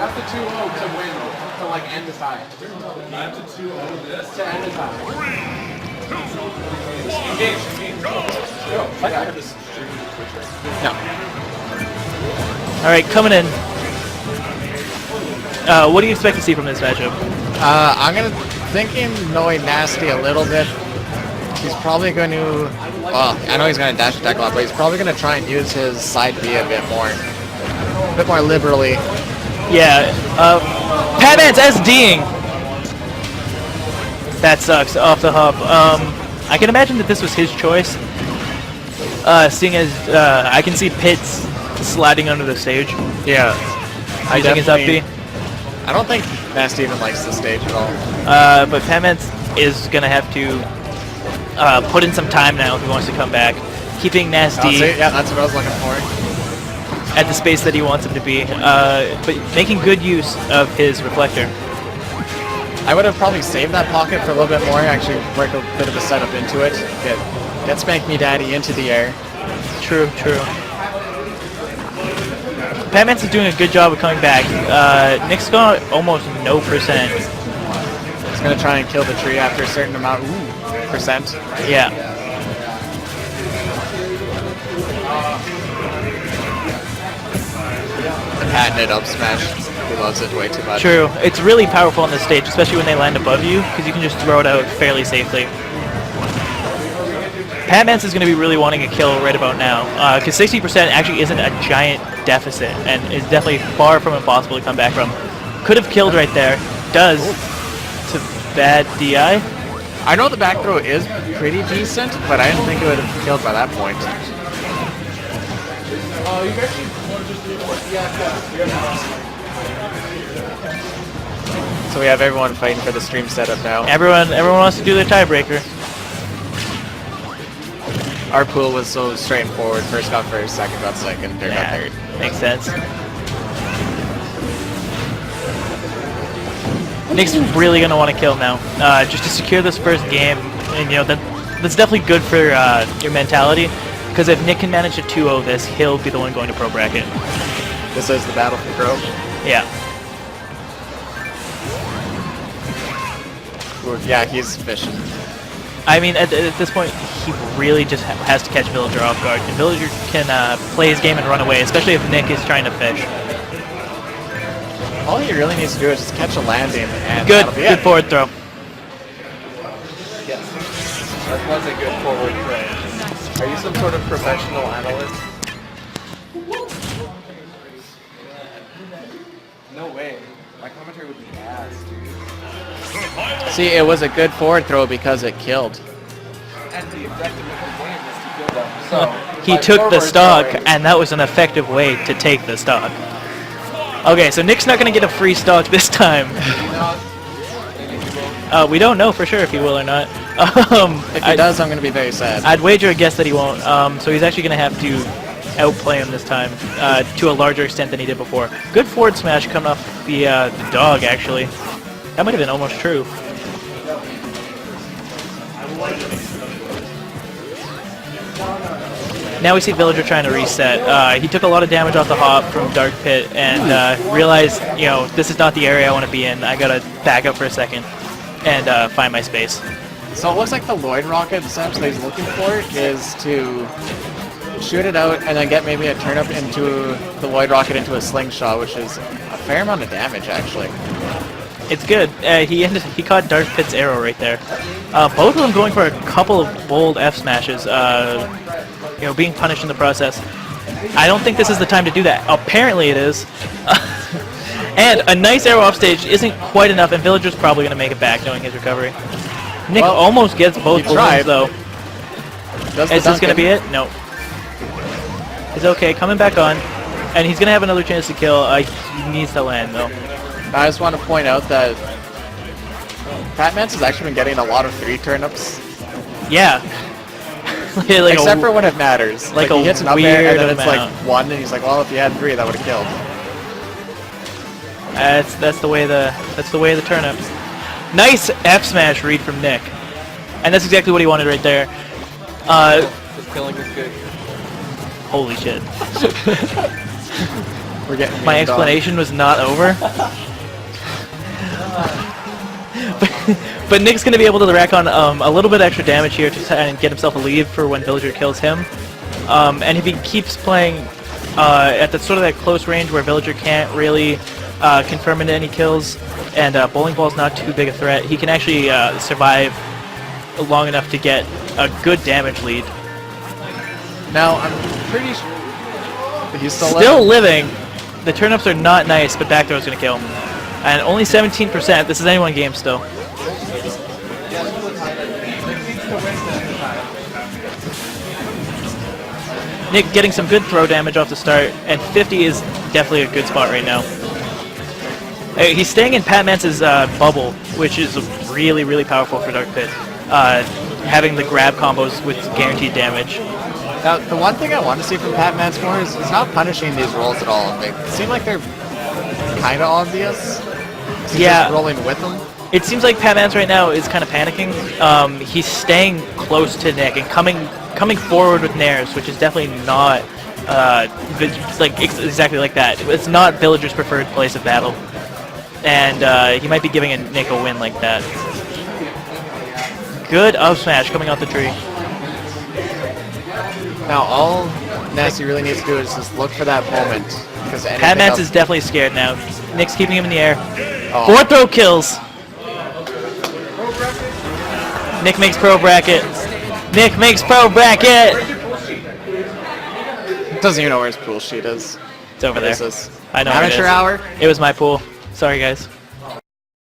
have to 2-0 to win, to like end the tie. I have to 2-0 this. To end the tie. Engage. Go. No. All right, coming in. What do you expect to see from this matchup? I'm thinking knowing Nasty a little bit. He's probably going to. Well, I know he's going to dash attack a lot, but he's probably going to try and use his side B a bit more liberally. Yeah. PATMANTS SDing. That sucks. Off the hop. I can imagine that this was his choice. Seeing as I can see Pitts sliding under the stage. Yeah. Using his up B. I don't think Nasty even likes the stage at all. But PATMANTS is going to have to put in some time now if he wants to come back. Keeping Nasty Yeah, that's what I was looking for. at the space that he wants him to be. But making good use of his reflector. I would have probably saved that pocket for a little bit more, actually work a bit of a setup into it. Get Spankmedaddy into the air. True. PATMANTS is doing a good job of coming back. Nick's got almost no percent. He's going to try and kill the tree after a certain amount. Percent. Yeah. The patented up smash. He loves it way too much. True. It's really powerful on this stage, especially when they land above you, because you can just throw it out fairly safely. PATMANTS is going to be really wanting a kill right about now, because 60% actually isn't a giant deficit, and is definitely far from impossible to come back from. Could have killed right there. Does. To bad DI. I know the back throw is pretty decent, but I didn't think it would have killed by that point. You actually So we have everyone fighting for the stream setup now. Everyone wants to do their tiebreaker. Our pool was so straightforward. First got first, second got second, third got third. Makes sense. Nick's really going to want to kill now, just to secure this first game, and that's definitely good for your mentality, because if Nick can manage to 2-0 this, he'll be the one going to pro bracket. This is the battle for pro. Yeah. Yeah, he's fishing. I mean, at this point, he really just has to catch Villager off guard, and Villager can play his game and run away, especially if Nick is trying to fish. All he really needs to do is just catch a landing, and Good good forward throw. Yes. That was a good forward play. Are you some sort of professional analyst? No way. My commentary would be ass, dude. See, it was a good forward throw because it killed. And the objective of the game is to kill them. So He took the stock, and that was an effective way to take the stock. Okay, so Nick's not going to get a free stock this time. We don't know for sure if he will or not. If he does, I'm going to be very sad. I'd wager a guess that he won't. So he's actually going to have to outplay him this time to a larger extent than he did before. Good forward smash coming off the dog, actually. That might have been almost true. Now we see Villager trying to reset. He took a lot of damage off the hop from Dark Pit and realized, this is not the area I want to be in. I gotta back up for a second and find my space. So it looks like the Lloyd Rocket essentially he's looking for is to shoot it out and then get maybe a turnip into the Lloyd Rocket into a slingshot, which is a fair amount of damage actually. It's good. He caught Dark Pit's arrow right there. Both of them going for a couple of bold F smashes. Being punished in the process. I don't think this is the time to do that. Apparently it is. And a nice arrow off stage isn't quite enough, and Villager's probably going to make it back knowing his recovery. Nick almost gets both balloons though. Is this going to be it? No. It's okay. Coming back on. And he's going to have another chance to kill. He needs to land though. I just want to point out that PATMANTS has actually been getting a lot of 3 turnips. Yeah. Except for when it matters. Like he hits an up air and then it's like 1 and he's like, well, if you had 3 that would have killed. That's the way the turnips. Nice F smash read from Nick. And that's exactly what he wanted right there. the killing is good. Holy shit. We're getting My memed on. explanation was not over. But Nick's going to be able to rack on a little bit extra damage here to try and get himself a lead for when Villager kills him. And if he keeps playing at the sort of that close range where Villager can't really confirm into any kills, and Bowling Ball's not too big a threat, he can actually survive long enough to get a good damage lead. Now, I'm pretty sure... He's Still living. The turnips are not nice, but back throw's going to kill him. And only 17%. This is anyone game still. Nick getting some good throw damage off the start, and 50 is definitely a good spot right now. He's staying in PATMANTS' bubble, which is really, really powerful for Dark Pit. Having the grab combos with guaranteed damage. Now, the one thing I want to see from PATMANTS more is he's not punishing these rolls at all. They seem like they're kind of obvious. He's just rolling with them. It seems like PATMANTS right now is kind of panicking. He's staying close to Nick and coming forward with nairs, which is definitely not exactly like that. It's not Villager's preferred place of battle, and he might be giving Nick a win like that. Good up smash coming out the tree. Now all Nasty really needs to do is just look for that moment. Because PATMANTS is definitely scared now. Nick's keeping him in the air. Oh. 4 throw kills. Nick makes pro bracket. Nick makes pro bracket. Doesn't even know where his pool sheet is. It's over there. What is this? I know. Where it Amateur is. hour? It was my pool. Sorry, guys.